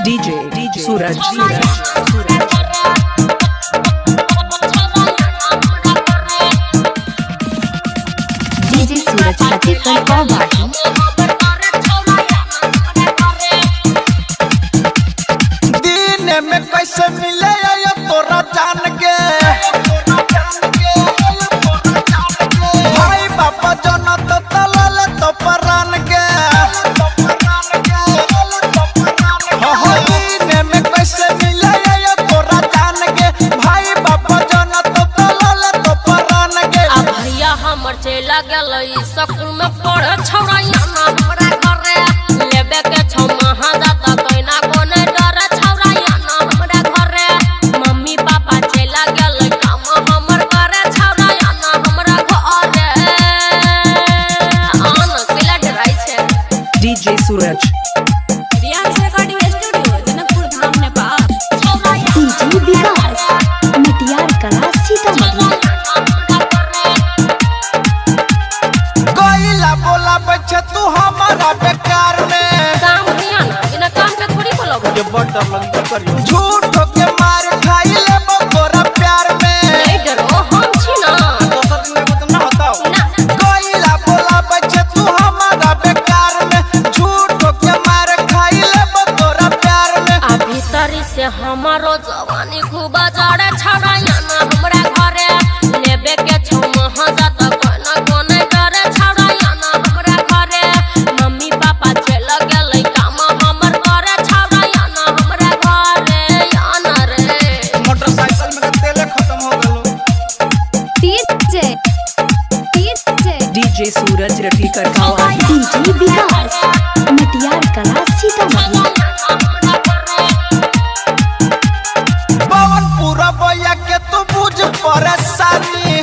DJ Suraj दिन में कैसे मिले तोरा जान के भाई बापा जनत तलल तो परान के दिन में कैसे मिले तोरा जान के भाई बापा जनत तलल तो परान के भैया हमर चला गेल स्कूल में पढ़े छौड़ा ना हमरा घरे लेबे के छौ महा जाता कइना कोने डरे छौड़ा ना हमरा घरे मम्मी पापा चला गेल काम हमर करे छौड़ा ना हमरा घरे आन किला डराई छे DJ Suraj रियाज recording studio Janakpur Dham Nepal DJ विकास मटियार कला सीतामढ़ी बोला बच्चा तू हमारा बेकार में काम किया ना बिना काम के थोड़ी बोलोगे ये बड़ा लंबी करियो झूठ के मार खाई ले तोरा प्यार में नहीं डरो हम छी ना दोसर दिन में तुम ना बताओ कोइला बोला बच्चा तू हमारा बेकार में झूठ के मार खाई ले तोरा प्यार में आ भीतरी से हमारो जवानी खूब जड़े छड़ा ना हमरा घरे लेबे के छौ महा जाता कोना कोने डरे छड़ा ना हमरा घरे मम्मी पापा चला गेलै काम हमर करे छड़ा ना हमरा घरे याना रे मोटरसाइकिल में तेल खत्म हो गेलो DJ Suraj Ratikar Kawa DJ विकास मटियार कला सीतामढ़ी पवन पूरा बोया के तू बुझ परेशानी